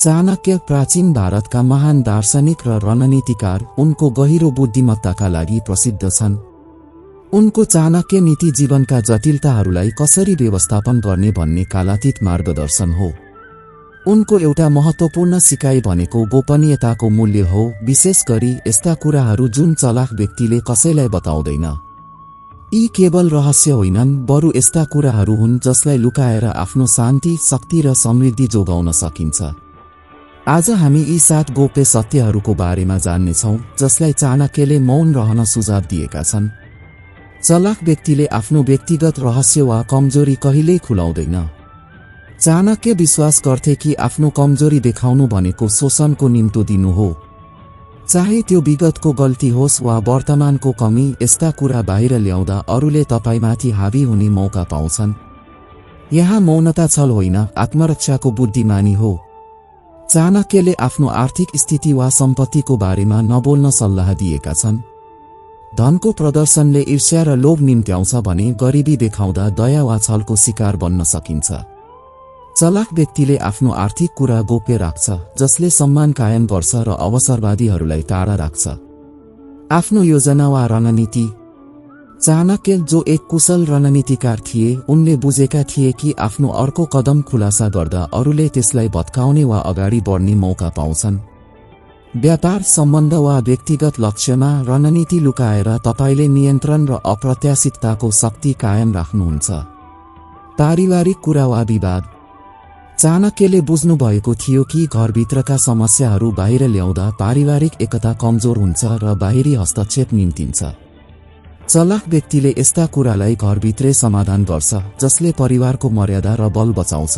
चाणक्य प्राचीन भारतका महान दार्शनिक र रणनीतिकार उनको गहिरो बुद्धिमत्ताका लागि प्रसिद्ध छन्। उनको चाणक्य नीति जीवनका जटिलताहरूलाई कसरी व्यवस्थापन गर्ने भन्ने कालातीत मार्गदर्शन हो। उनको एउटा महत्त्वपूर्ण सिकाइ भनेको गोपनीयताको मूल्य हो, विशेष गरी यस्ता कुराहरू जुन चलाख व्यक्तिले कसैलाई बताउँदैन। यी केवल रहस्य होइनन्, बरु यस्ता कुराहरू हुन् जसलाई लुकाएर आफ्नो शान्ति, शक्ति र समृद्धि जोगाउन सकिन्छ। आज हामी यी 7 गोप्य सत्यहरूको बारेमा जान्नेछौँ जसलाई चाणक्यले मौन रहन सुझाव दिएका छन्। चलाख व्यक्तिले आफ्नो व्यक्तिगत रहस्य वा कमजोरी कहिल्यै खुलाउँदैन। चाणक्य विश्वास गर्थे कि आफ्नो कमजोरी देखाउनु भनेको शोषणको निम्तो दिनु हो। चाहे त्यो विगतको गल्ती होस् वा वर्तमानको कमी, यस्ता कुरा बाहिर ल्याउँदा अरूले तपाईमाथि हावी हुने मौका पाउँछन्। यहाँ मौनता छल होइन, आत्मरक्षाको बुद्धिमानी हो। चाणक्यले आफ्नो आर्थिक स्थिति वा सम्पत्तिको बारेमा नबोल्न सल्लाह दिएका छन्। धनको प्रदर्शनले ईर्ष्या र लोभ निम्त्याउँछ भने गरिबी देखाउँदा दया वा छलको शिकार बन्न सकिन्छ। चलाख व्यक्तिले आफ्नो आर्थिक कुरा गोप्य राख्छ, जसले सम्मान कायम गर्छ र अवसरवादीहरूलाई टाढा राख्छ। आफ्नो योजना वा रणनीति। चाणक्य जो एक कुशल रणनीतिकार थिए, उनले बुझेका थिए कि आफ्नो अर्को कदम खुलासा गर्दा अरूले त्यसलाई भत्काउने वा अगाडि बढ्ने मौका पाउँछन्। व्यापार, सम्बन्ध वा व्यक्तिगत लक्ष्यमा रणनीति लुकाएर तपाईले नियन्त्रण र अप्रत्याशितताको शक्ति कायम राख्नुहुन्छ। पारिवारिक कुरा वा विवाद। चाणक्यले बुझ्नु भएको थियो कि घरभित्रका समस्याहरू बाहिर ल्याउँदा पारिवारिक एकता कमजोर हुन्छ र बाहिरी हस्तक्षेप निम्तिन्छ। चलाख व्यक्तिले यस्ता कुरालाई घरभित्रै समाधान गर्छ, जसले परिवारको मर्यादा र बल बचाउँछ।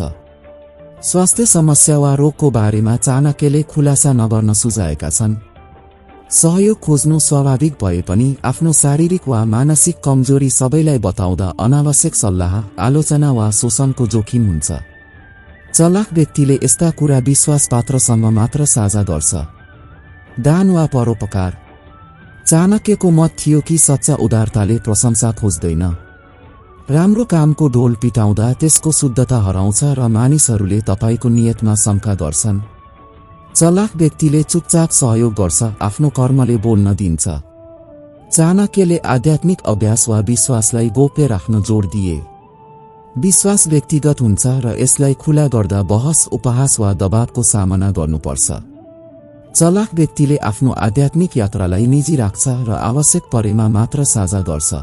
स्वास्थ्य समस्या वा रोगको बारेमा चाणक्यले खुलासा नगर्न सुझाएका छन्। सहयोग खोज्नु स्वाभाविक भए पनि आफ्नो शारीरिक वा मानसिक कमजोरी सबैलाई बताउँदा अनावश्यक सल्लाह, आलोचना वा शोषणको जोखिम हुन्छ। चलाख व्यक्तिले यस्ता कुरा विश्वासपात्रसँग मात्र साझा गर्छ। दान वा परोपकार। चाणक्यको मत थियो कि सच्चा उदारताले प्रशंसा खोज्दैन। राम्रो कामको ढोल पिटाउँदा त्यसको शुद्धता हराउँछ र मानिसहरूले तपाईको नियतमा शंका गर्छन्। चलाख व्यक्तिले चुपचाप सहयोग गर्छ, आफ्नो कर्मले बोल्न दिन्छ। चाणक्यले आध्यात्मिक अभ्यास वा विश्वासलाई गोप्य राख्न जोड दिए। विश्वास व्यक्तिगत हुन्छ र यसलाई खुला गर्दा बहस, उपहास वा दबावको सामना गर्नुपर्छ। चलाख व्यक्तिले आफ्नो आध्यात्मिक यात्रालाई निजी राख्छ र आवश्यक परेमा मात्र साझा गर्छ।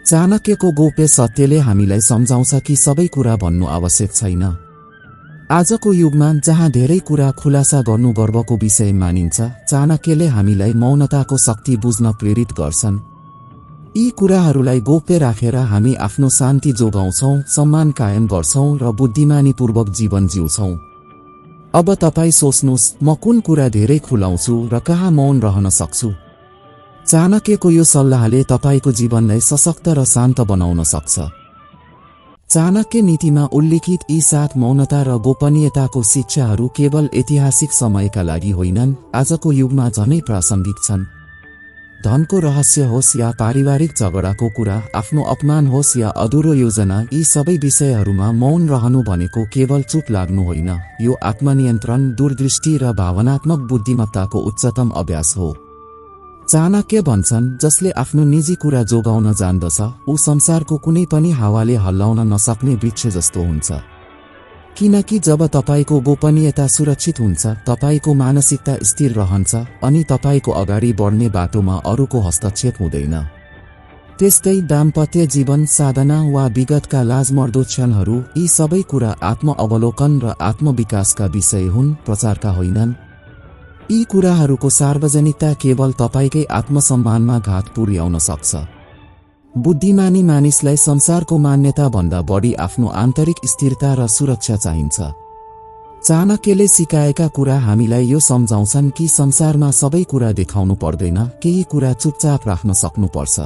चाणक्यको गोप्य सत्यले हामीलाई सम्झाउँछ कि सबै कुरा भन्नु आवश्यक छैन। आजको युगमा जहाँ धेरै कुरा खुलासा गर्नु गर्वको विषय मानिन्छ, चाणक्यले हामीलाई मौनताको शक्ति बुझ्न प्रेरित गर्छन्। यी कुराहरूलाई गोप्य राखेर हामी आफ्नो शान्ति जोगाउँछौं, सम्मान कायम गर्छौं र बुद्धिमानीपूर्वक जीवन जिउँछौं। अब तपाई सोच्नुस्, म कुन कुरा धेरै खुलाउँछु र कहाँ मौन रहन सक्छु? चाणक्यको यो सल्लाहले तपाईको जीवनलाई सशक्त र शान्त बनाउन सक्छ। चाणक्य नीतिमा उल्लिखित यी 7 मौनता र गोपनीयताको शिक्षाहरू केवल ऐतिहासिक समयका लागि होइनन्, आजको युगमा झनै प्रासंगिक छन्। धनको रहस्य होस् या पारिवारिक झगडाको कुरा, आफ्नो अपमान होस् या अधुरो योजना, यी सबै विषयहरूमा मौन रहनु भनेको केवल चुप लाग्नु होइन, यो आत्मनियन्त्रण, दूरदृष्टि र भावनात्मक बुद्धिमत्ताको उच्चतम अभ्यास हो। चाणक्य भन्छन्, जसले आफ्नो निजी कुरा जोगाउन जान्दछ, ऊ संसारको कुनै पनि हावाले हल्लाउन नसक्ने वृक्ष जस्तो हुन्छ। किनकि जब तपाईको गोपनीयता सुरक्षित हुन्छ, तपाईको मानसिकता स्थिर रहन्छ अनि तपाईको अगाडि बढ्ने बाटोमा अरूको हस्तक्षेप हुँदैन। त्यस्तै दाम्पत्य जीवन, साधना वा विगतका लाजमर्दो क्षणहरू, यी सबै कुरा आत्म-अवलोकन र आत्मविकासका विषय हुन्, प्रचारका होइनन्। यी कुराहरूको सार्वजनिकता केवल तपाईकै आत्मसम्मानमा घात पुर्याउन सक्छ। बुद्धिमानी मानिसलाई संसारको मान्यता भन्दा बढी आफ्नो आन्तरिक स्थिरता र सुरक्षा चाहिन्छ। चाणक्यले सिकाएका कुरा हामीलाई यो सम्झाउँछन् कि संसारमा सबै कुरा देखाउनु पर्दैन, केही कुरा चुपचाप राख्न सक्नुपर्छ।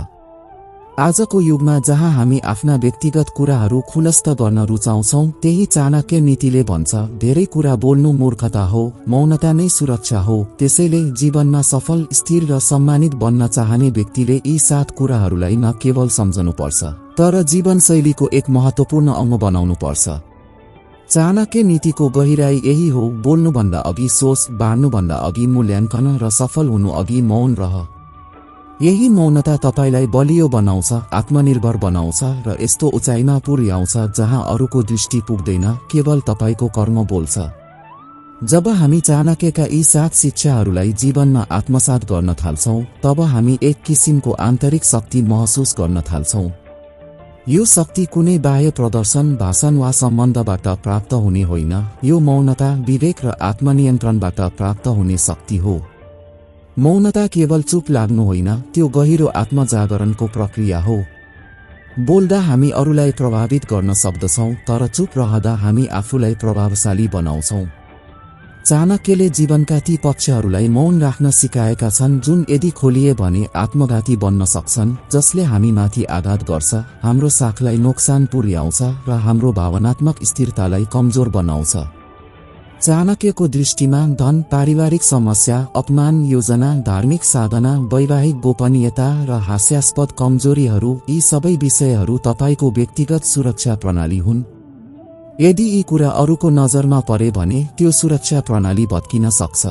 आजको युगमा जहाँ हामी आफ्ना व्यक्तिगत कुराहरू खुलस्त गर्न रुचाउँछौं, त्यही चाणक्य नीतिले भन्छ, धेरै कुरा बोल्नु मूर्खता हो, मौनता नै सुरक्षा हो। त्यसैले जीवनमा सफल, स्थिर र सम्मानित बन्न चाहने व्यक्तिले यी 7 कुराहरूलाई न केवल सम्झनुपर्छ, तर जीवनशैलीको एक महत्त्वपूर्ण अंग बनाउनुपर्छ। चाणक्य नीतिको गहिराई यही हो, बोल्नुभन्दा अघि सोच, बाँड्नुभन्दा अघि मूल्याङ्कन र सफल हुनु अघि मौन रह। यही मौनता तपाईलाई बलियो बनाउँछ, आत्मनिर्भर बनाउँछ र यस्तो उचाइमा पुर्याउँछ जहाँ अरूको दृष्टि पुग्दैन, केवल तपाईको कर्म बोल्छ। जब हामी चाणक्यका यी 7 शिक्षाहरूलाई जीवनमा आत्मसात गर्न थाल्छौं, तब हामी एक किसिमको आन्तरिक शक्ति महसुस गर्न थाल्छौं। यो शक्ति कुनै बाह्य प्रदर्शन, भाषण वा सम्बन्धबाट प्राप्त हुने होइन। यो मौनता, विवेक र आत्मनियन्त्रणबाट प्राप्त हुने शक्ति हो। मौनता केवल चुप लाग्नु होइन, त्यो गहिरो आत्मजागरणको प्रक्रिया हो। बोल्दा हामी अरूलाई प्रभावित गर्न सक्दछौं, तर चुप रहँदा हामी आफूलाई प्रभावशाली बनाउँछौं। चाणक्यले जीवनका ती पक्षहरूलाई मौन राख्न सिकाएका छन् जुन यदि खोलिए भने आत्मघाती बन्न सक्छन्, जसले हामीमाथि आघात गर्छ, हाम्रो साखलाई नोक्सान पुर्याउँछ र हाम्रो भावनात्मक स्थिरतालाई कमजोर बनाउँछ। चाणक्यको दृष्टिमा धन, पारिवारिक समस्या, अपमान, योजना, धार्मिक साधना, वैवाहिक गोपनीयता र हास्यास्पद कमजोरीहरू, यी सबै विषयहरू तपाईको व्यक्तिगत सुरक्षा प्रणाली हुन्। यदि यी कुरा अरूको नजरमा परे भने त्यो सुरक्षा प्रणाली भत्किन सक्छ।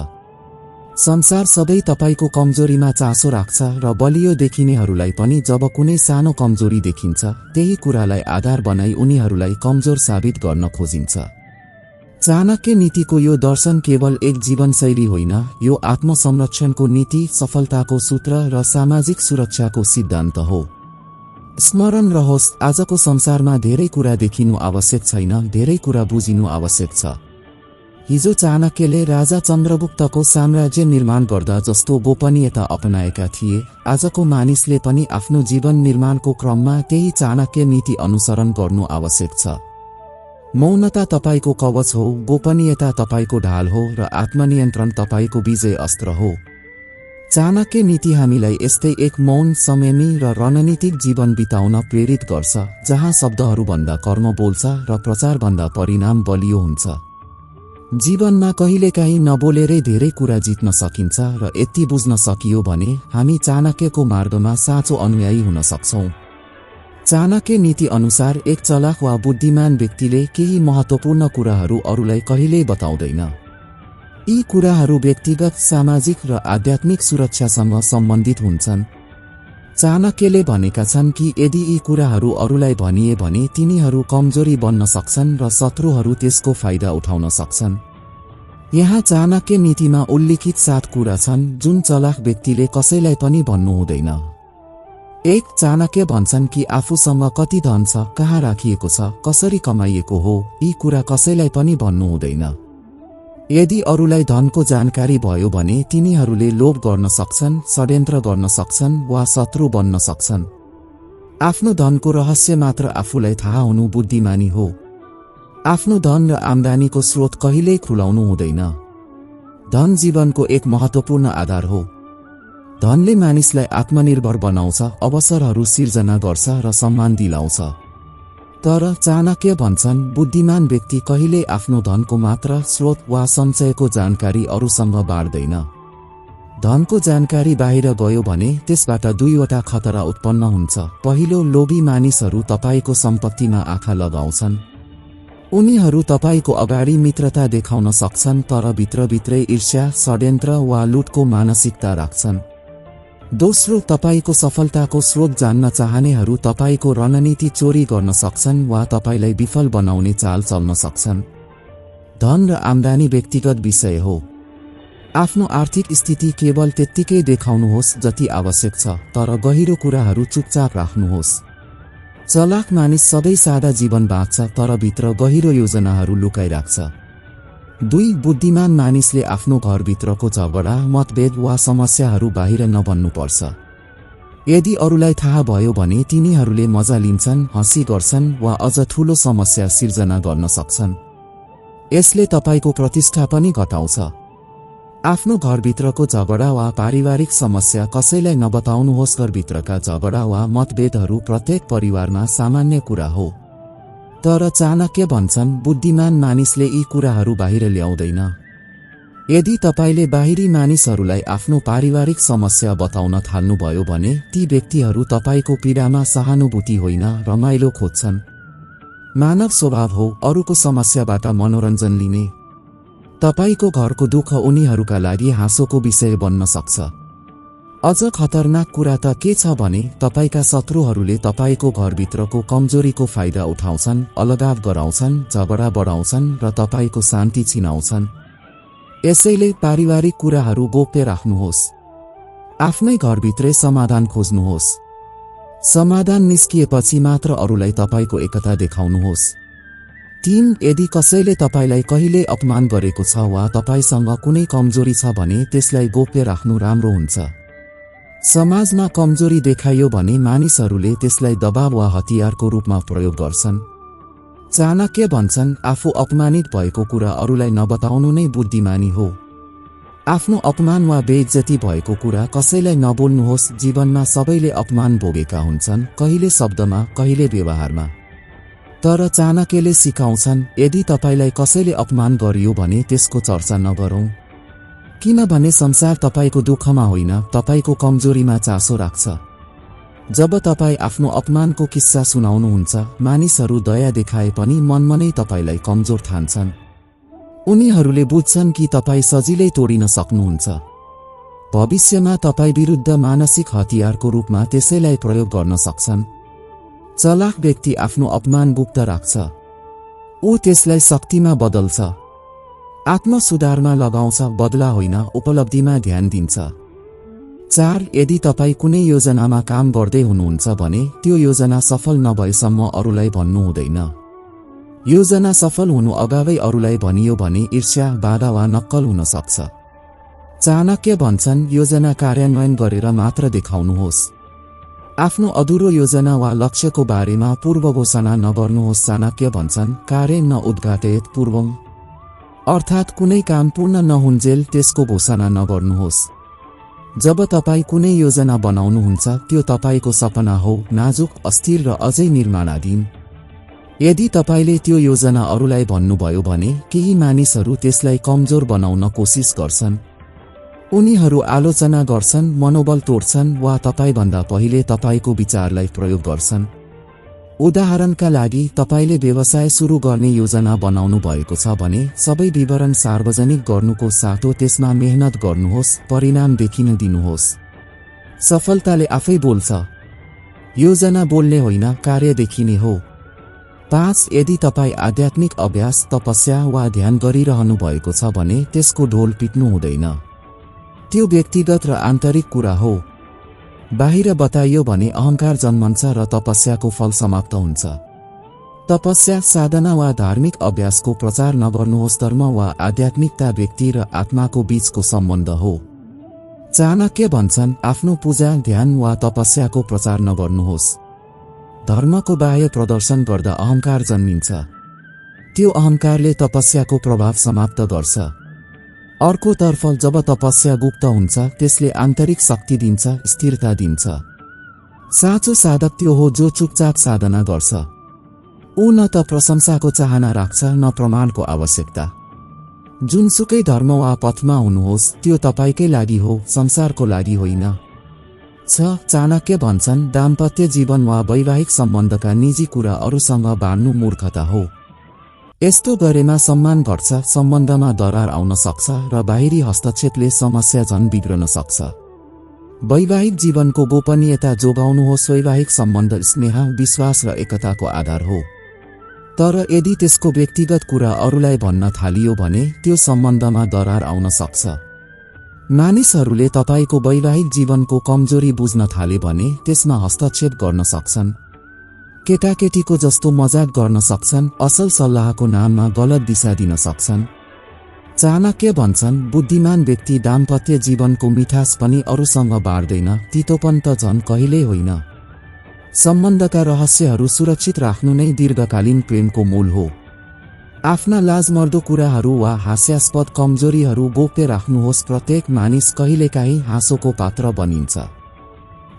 संसार सधैँ तपाईको कमजोरीमा चासो राख्छ र बलियो देखिनेहरूलाई पनि जब कुनै सानो कमजोरी देखिन्छ, त्यही कुरालाई आधार बनाई उनीहरूलाई कमजोर साबित गर्न खोजिन्छ। चाणक्य नीतिको यो दर्शन केवल एक जीवनशैली होइन, यो आत्मसंरक्षणको नीति, सफलताको सूत्र र सामाजिक सुरक्षाको सिद्धान्त हो। स्मरण रहोस्, आजको संसारमा धेरै कुरा देखिनु आवश्यक छैन, धेरै कुरा बुझिनु आवश्यक छ। हिजो चाणक्यले राजा चन्द्रगुप्तको साम्राज्य निर्माण गर्दा जस्तो गोपनीयता अपनाएका थिए, आजको मानिसले पनि आफ्नो जीवन निर्माणको क्रममा त्यही चाणक्य नीति अनुसरण गर्नु आवश्यक छ। मौनता तपाईको कवच हो, गोपनीयता तपाईको ढाल हो र आत्मनियन्त्रण तपाईको विजय अस्त्र हो। चाणक्य नीति हामीलाई यस्तै एक मौन, संयमी र रणनीतिक जीवन बिताउन प्रेरित गर्छ, जहाँ शब्दहरूभन्दा कर्म बोल्छ र प्रचारभन्दा परिणाम बलियो हुन्छ। जीवनमा कहिलेकाहीँ नबोलेरै धेरै कुरा जित्न सकिन्छ र यति बुझ्न सकियो भने हामी चाणक्यको मार्गमा साँचो अनुयायी हुन सक्छौं। चाणक्य नीति अनुसार एक चलाख वा बुद्धिमान व्यक्तिले केही महत्त्वपूर्ण कुराहरू अरूलाई कहिल्यै बताउँदैन। यी कुराहरू व्यक्तिगत, सामाजिक र आध्यात्मिक सुरक्षासँग सम्बन्धित हुन्छन्। चाणक्यले भनेका छन् कि यदि यी कुराहरू अरूलाई भनिए भने तिनीहरू कमजोरी बन्न सक्छन् र शत्रुहरू त्यसको फाइदा उठाउन सक्छन्। यहाँ चाणक्य नीतिमा उल्लिखित 7 कुरा छन् जुन चलाख व्यक्तिले कसैलाई पनि भन्नु हुँदैन। 1. चाणक्य भन्छन् कि आफूसँग कति धन छ, कहाँ राखिएको छ, कसरी कमाइएको हो, यी कुरा कसैलाई पनि भन्नु हुँदैन। यदि अरूलाई धनको जानकारी भयो भने तिनीहरूले लोभ गर्न सक्छन्, षड्यन्त्र गर्न सक्छन् वा शत्रु बन्न सक्छन्। आफ्नो धनको रहस्य मात्र आफूलाई थाहा हुनु बुद्धिमानी हो। आफ्नो धन र आम्दानीको स्रोत कहिल्यै खुलाउनु हुँदैन। धन जीवनको एक महत्त्वपूर्ण आधार हो। धनले मानिसलाई आत्मनिर्भर बनाउँछ, अवसरहरू सिर्जना गर्छ र सम्मान दिलाउँछ। तर चाणक्य भन्छन् बुद्धिमान व्यक्ति कहिल्यै आफ्नो धनको मात्र स्रोत वा सञ्चयको जानकारी अरूसँग बाँड्दैन। धनको जानकारी बाहिर गयो भने त्यसबाट 2वटा खतरा उत्पन्न हुन्छ। पहिलो, लोभी मानिसहरू तपाईको सम्पत्तिमा आँखा लगाउँछन्। उनीहरू तपाईको अगाडि मित्रता देखाउन सक्छन् तर भित्रभित्रै ईर्ष्या, षड्यन्त्र वा लुटको मानसिकता राख्छन्। दोस्रो, तपाईको सफलताको स्रोत जान्न चाहनेहरू तपाईको रणनीति चोरी गर्न सक्छन् वा तपाईलाई विफल बनाउने चाल चल्न सक्छन्। धन र आम्दानी व्यक्तिगत विषय हो। आफ्नो आर्थिक स्थिति केवल त्यत्तिकै देखाउनुहोस् जति आवश्यक छ, तर गहिरो कुराहरू चुपचाप राख्नुहोस्। चलाख मानिस सधैँ सादा जीवन बाँच्छ तर भित्र गहिरो योजनाहरू लुकाइराख्छ। 2. बुद्धिमान मानिसले आफ्नो घरभित्रको झगडा, मतभेद वा समस्याहरू बाहिर नभन्नुपर्छ। यदि अरूलाई थाहा भयो भने तिनीहरूले मजा लिन्छन्, हँसी गर्छन् वा अझ ठूलो समस्या सिर्जना गर्न सक्छन्। यसले तपाईको प्रतिष्ठा पनि घटाउँछ। आफ्नो घरभित्रको झगडा वा पारिवारिक समस्या कसैलाई नबताउनुहोस्। घरभित्रका झगडा वा मतभेदहरू प्रत्येक परिवारमा सामान्य कुरा हो। तर चाणक्य भन्छन् बुद्धिमान मानिसले यी कुराहरू बाहिर ल्याउँदैन। यदि तपाईले बाहिरी मानिसहरूलाई आफ्नो पारिवारिक समस्या बताउन थाल्नुभयो भने ती व्यक्तिहरू तपाईको पीडामा सहानुभूति होइन, रमाइलो खोज्छन्। मानव स्वभाव हो अरूको समस्याबाट मनोरञ्जन लिने। तपाईको घरको दुःख उनीहरूका लागि हाँसोको विषय बन्न सक्छ। अझ खतरनाक कुरा त के छ भने तपाईका शत्रुहरूले तपाईको घरभित्रको कमजोरीको फाइदा उठाउँछन्, अलगाव गराउँछन्, झगडा बढाउँछन् र तपाईको शान्ति छिनाउँछन्। यसैले पारिवारिक कुराहरू गोप्य राख्नुहोस्। आफ्नै घरभित्रै समाधान खोज्नुहोस्। समाधान निस्किएपछि मात्र अरूलाई तपाईको एकता देखाउनुहोस्। 3. यदि कसैले तपाईलाई कहिले अपमान गरेको छ वा तपाईसँग कुनै कमजोरी छ भने त्यसलाई गोप्य राख्नु राम्रो हुन्छ। समाजमा कमजोरी देखाइयो भने मानिसहरूले त्यसलाई दबाव वा हतियारको रूपमा प्रयोग गर्छन्। चाणक्य भन्छन्, आफू अपमानित भएको कुरा अरूलाई नबताउनु नै बुद्धिमानी हो। आफ्नो अपमान वा बेइज्जती भएको कुरा कसैलाई नबोल्नुहोस्। जीवनमा सबैले अपमान भोगेका हुन्छन्, कहिले शब्दमा, कहिले व्यवहारमा। तर चाणक्यले सिकाउँछन्, यदि तपाईलाई कसैले अपमान गरियो भने त्यसको चर्चा नगरौं। किनभने संसार तपाईको दुःखमा होइन, तपाईको कमजोरीमा चासो राख्छ। जब तपाई आफ्नो अपमानको किस्सा सुनाउनुहुन्छ, मानिसहरू दया देखाए पनि मनमा नै तपाईलाई कमजोर ठान्छन्। उनीहरूले बुझ्छन् कि तपाई सजिलै तोडिन सक्नुहुन्छ। भविष्यमा तपाई विरुद्ध मानसिक हतियारको रूपमा त्यसैलाई प्रयोग गर्न सक्छन्। चलाख व्यक्ति आफ्नो अपमान गुप्त राख्छ। ऊ त्यसलाई शक्तिमा बदल्छ। आत्मसुधारमा लगाउँछ, बदला होइन, उपलब्धिमा ध्यान दिन्छ। 4. यदि तपाई कुनै योजनामा काम गर्दै हुनुहुन्छ भने त्यो योजना सफल नभएसम्म अरूलाई भन्नु हुँदैन। योजना सफल हुनु अगावै अरूलाई भनियो भने ईर्ष्या, बाधा वा नक्कल हुन सक्छ। चाणक्य भन्छन्, योजना कार्यान्वयन गरेर मात्र देखाउनुहोस्। आफ्नो अधुरो योजना वा लक्ष्यको बारेमा पूर्व घोषणा नगर्नुहोस्। चाणक्य भन्छन्, कार्य न उद्घाटयेत् पूर्वम्, अर्थात् कुनै काम पूर्ण नहुन्जेल त्यसको घोषणा नगर्नुहोस्। जब तपाई कुनै योजना बनाउनुहुन्छ त्यो तपाईको सपना हो, नाजुक, अस्थिर र अझै निर्माणाधीन। यदि तपाईले त्यो योजना अरूलाई भन्नुभयो भने केही मानिसहरू त्यसलाई कमजोर बनाउन कोसिस गर्छन्। उनीहरू आलोचना गर्छन्, मनोबल तोड्छन् वा तपाईभन्दा पहिले तपाईको विचारलाई प्रयोग गर्छन्। उदाहरणका लागि तपाईले व्यवसाय सुरु गर्ने योजना बनाउनु भएको छ भने सबै विवरण सार्वजनिक गर्नुको साटो त्यसमा मेहनत गर्नुहोस्, परिणाम देखिन दिनुहोस्। सफलताले आफै बोल्छ। योजना बोल्ने होइन, कार्य देखिने हो। 5. यदि तपाई आध्यात्मिक अभ्यास, तपस्या वा ध्यान गरिरहनु भएको छ भने त्यसको ढोल पिट्नु हुँदैन। त्यो व्यक्तिगत र आन्तरिक कुरा हो। बाहिर बताइयो भने अहंकार जन्मन्छ र तपस्याको फल समाप्त हुन्छ। तपस्या, साधना वा धार्मिक अभ्यासको प्रचार नगर्नुहोस्। धर्म वा आध्यात्मिकता व्यक्ति र आत्माको बीचको सम्बन्ध हो। चाणक्य भन्छन्, आफ्नो पूजा, ध्यान वा तपस्याको प्रचार नगर्नुहोस्। धर्मको बाह्य प्रदर्शन गर्दा अहंकार जन्मिन्छ। त्यो अहंकारले तपस्याको प्रभाव समाप्त गर्छ। अर्कोतर्फ जब तपस्या गुप्त हुन्छ त्यसले आन्तरिक शक्ति दिन्छ, स्थिरता दिन्छ। साँचो साधक त्यो हो जो चुपचाप साधना गर्छ। ऊ न त प्रशंसाको चाहना राख्छ न प्रमाणको आवश्यकता। जुनसुकै धर्म वा पथमा हुनुहोस् त्यो तपाईकै लागि हो, संसारको लागि होइन। 6. चाणक्य भन्छन्, दाम्पत्य जीवन वा वैवाहिक सम्बन्धका निजी कुरा अरूसँग बाँड्नु मूर्खता हो। यस्तो गरेमा सम्मान घट्छ, सम्बन्धमा दरार आउन सक्छ र बाहिरी हस्तक्षेपले समस्या झन् बिग्रन सक्छ। वैवाहिक जीवनको गोपनीयता जोगाउनुहोस्। वैवाहिक सम्बन्ध स्नेह, विश्वास र एकताको आधार हो। तर यदि त्यसको व्यक्तिगत कुरा अरूलाई भन्न थालियो भने त्यो सम्बन्धमा दरार आउन सक्छ। मानिसहरूले तपाईको वैवाहिक जीवनको कमजोरी बुझ्न थाले भने त्यसमा हस्तक्षेप गर्न सक्छन्। केटाकेटीको जस्तो मजाक गर्न सक्छन्, असल सल्लाहको नाममा गलत दिशा दिन सक्छन्। चाणक्य भन्छन्, बुद्धिमान व्यक्ति दाम्पत्य जीवनको मिठास पनि अरूसँग बाँड्दैन, तितोपन त झन् कहिल्यै होइन। सम्बन्धका रहस्यहरू सुरक्षित राख्नु नै दीर्घकालीन प्रेमको मूल हो। आफ्ना लाजमर्दो कुराहरू वा हास्यास्पद कमजोरीहरू गोप्य राख्नुहोस्। प्रत्येक मानिस कहिलेकाहीँ हाँसोको पात्र बनिन्छ।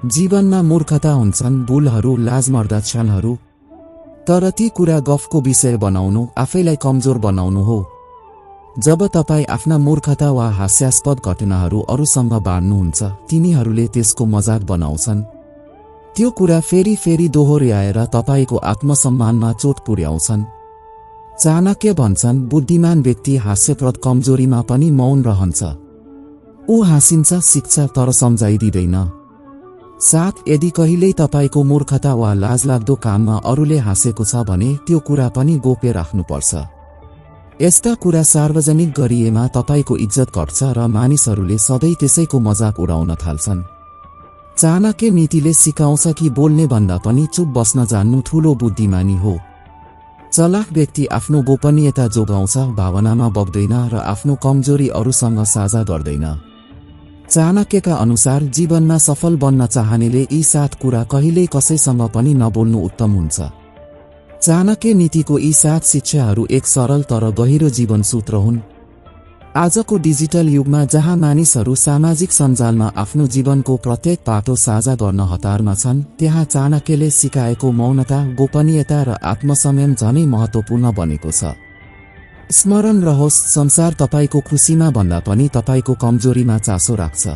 जीवनमा मूर्खता हुन्छन्, भूलहरू, लाजमर्दा क्षणहरू, तर ती कुरा गफको विषय बनाउनु, आफैलाई कमजोर बनाउनु हो। जब तपाई आफ्ना मूर्खता वा हास्यास्पद घटनाहरू अरूसँग बाँड्नुहुन्छ तिनीहरूले त्यसको मजाक बनाउँछन्। त्यो कुरा फेरि फेरि दोहोर्याएर तपाईको आत्मसम्मानमा चोट पुर्याउँछन्। चाणक्य भन्छन्, बुद्धिमान व्यक्ति हास्यप्रद कमजोरीमा पनि मौन रहन्छ। ऊ हाँसिन्छ, सिक्छ, तर सम्झाइदिँदैन। 7 यदि कहिल्यै तपाईको मूर्खता वा लाजलाग्दो काममा अरूले हाँसेको छ भने त्यो कुरा पनि गोप्य राख्नुपर्छ। यस्ता कुरा सार्वजनिक गरिएमा तपाईको इज्जत घट्छ र मानिसहरूले सधैँ त्यसैको मजाक उडाउन थाल्छन्। चाणक्य नीतिले सिकाउँछ कि बोल्ने भन्दा पनि चुप बस्न जान्नु ठूलो बुद्धिमानी हो। चलाख व्यक्ति आफ्नो गोपनीयता जोगाउँछ, भावनामा बग्दैन र आफ्नो कमजोरी अरूसँग साझा गर्दैन। चाणक्यका अनुसार जीवनमा सफल बन्न चाहनेले यी 7 कुरा कहिल्यै कसैसँग पनि नबोल्नु उत्तम हुन्छ। चाणक्य नीतिको यी 7 शिक्षाहरू एक सरल तर गहिरो जीवन सूत्र हुन्। आजको डिजिटल युगमा जहाँ मानिसहरू सामाजिक सञ्जालमा आफ्नो जीवनको प्रत्येक पाटो साझा गर्न हतारमा छन्, त्यहाँ चाणक्यले सिकाएको मौनता, गोपनीयता र आत्मसंयम झनै महत्त्वपूर्ण बनेको छ। स्मरण रहोस्, संसार तपाईको खुसीमा भन्दा पनि तपाईको कमजोरीमा चासो राख्छ।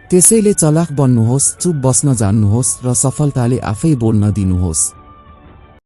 त्यसैले चलाख बन्नुहोस्, चुप बस्न जान्नुहोस् र सफलताले आफै बोल्न दिनुहोस्।